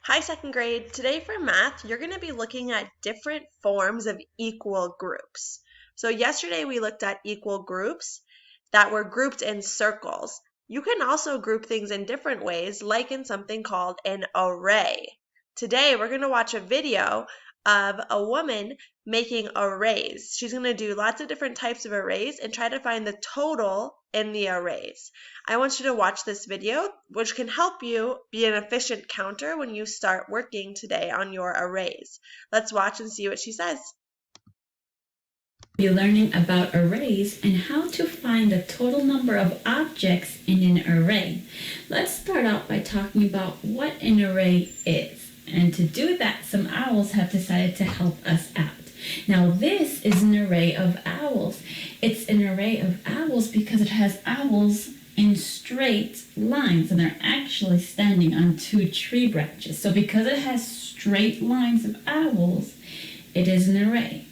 Hi, second grade. Today for math, you're going to be looking at different forms of equal groups. So yesterday we looked at equal groups that were grouped in circles. You can also group things in different ways, like in something called an array. Today we're going to watch a video of a woman making arrays. She's going to do lots of different types of arrays and try to find the total in the arrays. I want you to watch this video, which can help you be an efficient counter when you start working today on your arrays. Let's watch and see what she says. You're learning about arrays and how to find the total number of objects in an array. Let's start out by talking about what an array is. And to do that, some owls have decided to help us out. Now this is an array of owls. It's an array of owls because it has owls in straight lines, and they're actually standing on two tree branches. So because it has straight lines of owls, it is an array.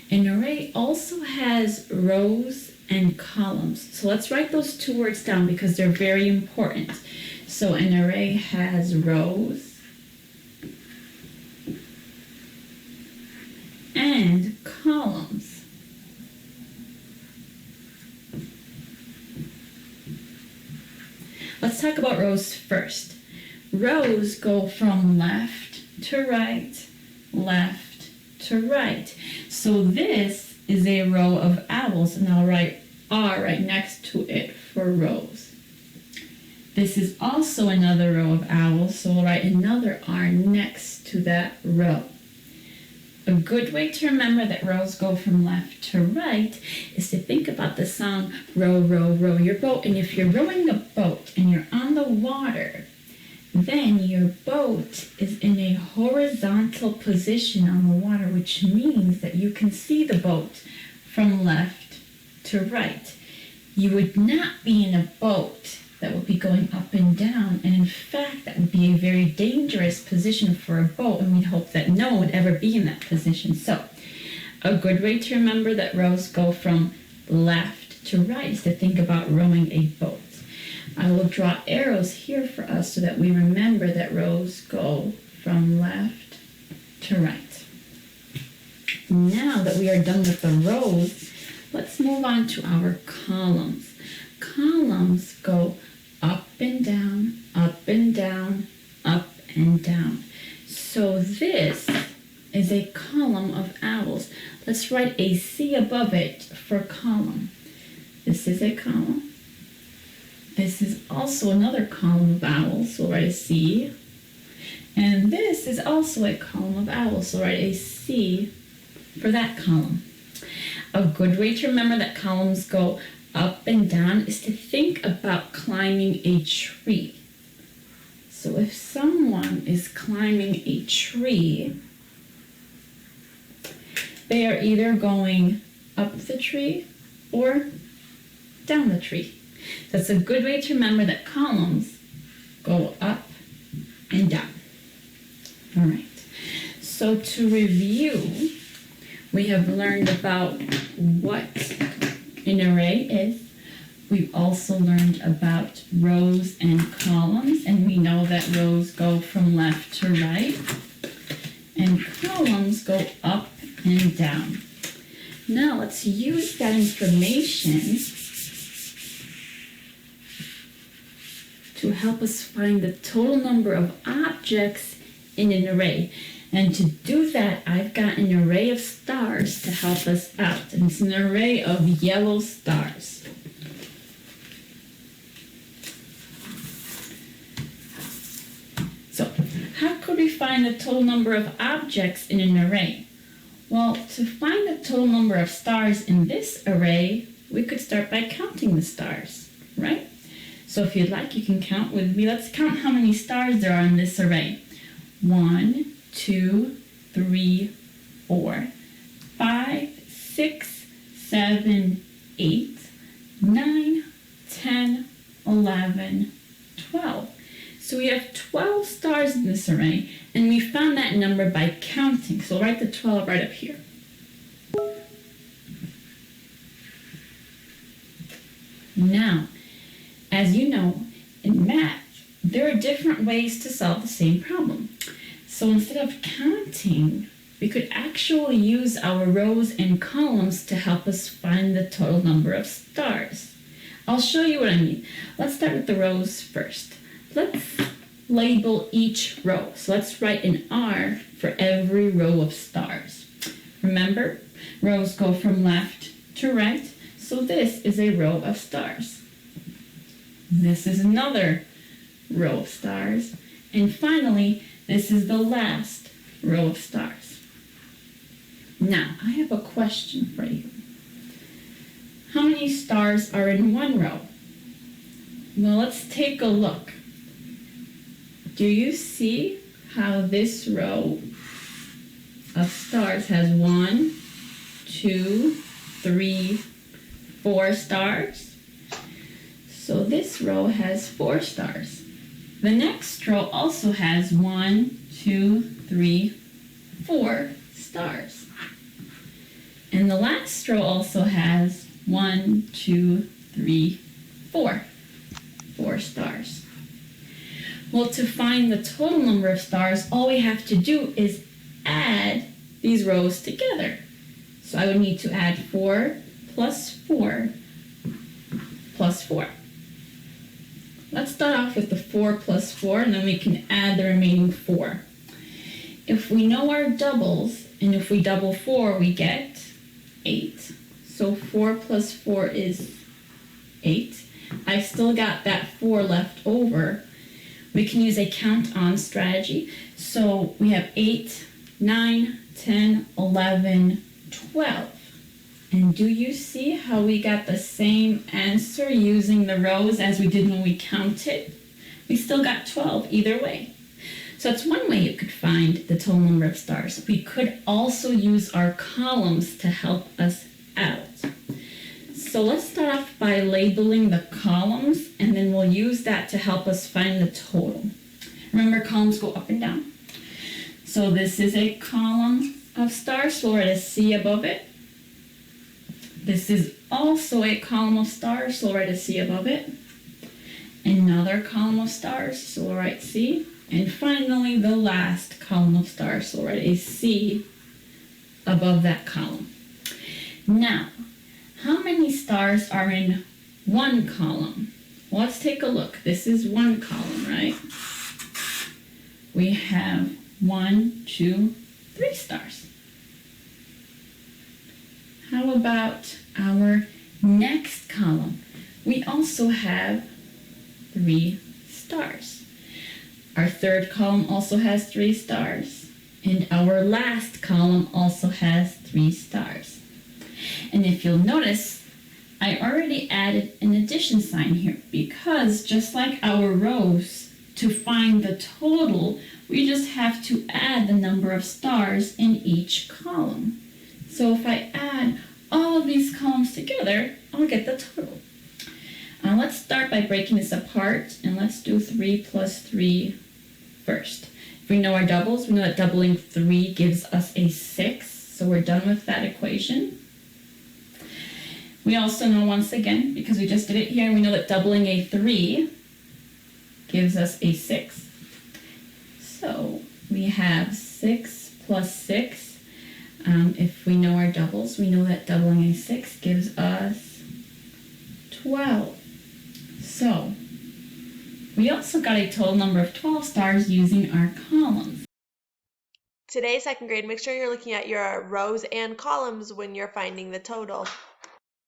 An array also has rows and columns. So let's write those two words down because they're very important. So an array has rows and columns. Let's talk about rows first. Rows go from left to right, left to right. So this is a row of owls, and I'll write R right next to it for rows. This is also another row of owls, so we'll write another R next to that row. A good way to remember that rows go from left to right is to think about the song, row, row, row your boat. And if you're rowing a boat and you're on the water, then your boat is in a horizontal position on the water, which means that you can see the boat from left to right. You would not be in a boat that would be going up and down, and in fact that would be a very dangerous position for a boat, and we'd hope that no one would ever be in that position. So a good way to remember that rows go from left to right is to think about rowing a boat. I will draw arrows here for us so that we remember that rows go from left to right. Now that we are done with the rows, let's move on to our columns. Columns go up and down, up and down, up and down. So this is a column of owls. Let's write a C above it for column. This is a column. This is also another column of owls, so we'll write a C. And this is also a column of owls, so we'll write a C for that column. A good way to remember that columns go up and down is to think about climbing a tree. So if someone is climbing a tree, they are either going up the tree or down the tree. That's a good way to remember that columns go up and down. All right. So to review, we have learned about what an array is. We've also learned about rows and columns, and we know that rows go from left to right, and columns go up and down. Now let's use that information to help us find the total number of objects in an array. And to do that, I've got an array of stars to help us out. And it's an array of yellow stars. So, how could we find the total number of objects in an array? Well, to find the total number of stars in this array, we could start by counting the stars, right? So if you'd like, you can count with me. Let's count how many stars there are in this array. 1, 2, 3, 4, 5, 6, 7, 8, 9, 10, 11, 12. So we have 12 stars in this array, and we found that number by counting. So we'll write the 12 right up here. Now, as you know, in math, there are different ways to solve the same problem. So instead of counting, we could actually use our rows and columns to help us find the total number of stars. I'll show you what I mean. Let's start with the rows first. Let's label each row. So let's write an R for every row of stars. Remember, rows go from left to right, so this is a row of stars. This is another row of stars. And finally, this is the last row of stars. Now, I have a question for you. How many stars are in one row? Well, let's take a look. Do you see how this row of stars has 1, 2, 3, 4 stars? So this row has 4 stars. The next row also has 1, 2, 3, 4 stars. And the last row also has 1, 2, 3, 4. 4 stars. Well, to find the total number of stars, all we have to do is add these rows together. So I would need to add 4 plus 4 plus 4. Let's start off with the 4 plus 4, and then we can add the remaining 4. If we know our doubles, and if we double 4, we get 8. So 4 plus 4 is 8. I've still got that 4 left over. We can use a count-on strategy. So we have 8, 9, 10, 11, 12. And do you see how we got the same answer using the rows as we did when we counted? We still got 12 either way. So that's one way you could find the total number of stars. We could also use our columns to help us out. So let's start off by labeling the columns, and then we'll use that to help us find the total. Remember, columns go up and down. So this is a column of stars, so we'll write a C above it. This is also a column of stars, so we'll write a C above it. Another column of stars, so we'll write C. And finally, the last column of stars, so we'll write a C above that column. Now, how many stars are in one column? Well, let's take a look. This is one column, right? We have 1, 2, 3 stars. How about our next column? We also have 3 stars. Our third column also has 3 stars. And our last column also has 3 stars. And if you'll notice, I already added an addition sign here because just like our rows, to find the total, we just have to add the number of stars in each column. So if I add all of these columns together, I'll get the total. Let's start by breaking this apart, and let's do 3 plus 3 first. If we know our doubles, we know that doubling 3 gives us a 6, so we're done with that equation. We also know, once again, because we just did it here, we know that doubling a 3 gives us a 6. So we have 6 plus 6. If we know our doubles, we know that doubling a 6 gives us 12. So we also got a total number of 12 stars using our columns. Today, second grade, make sure you're looking at your rows and columns when you're finding the total.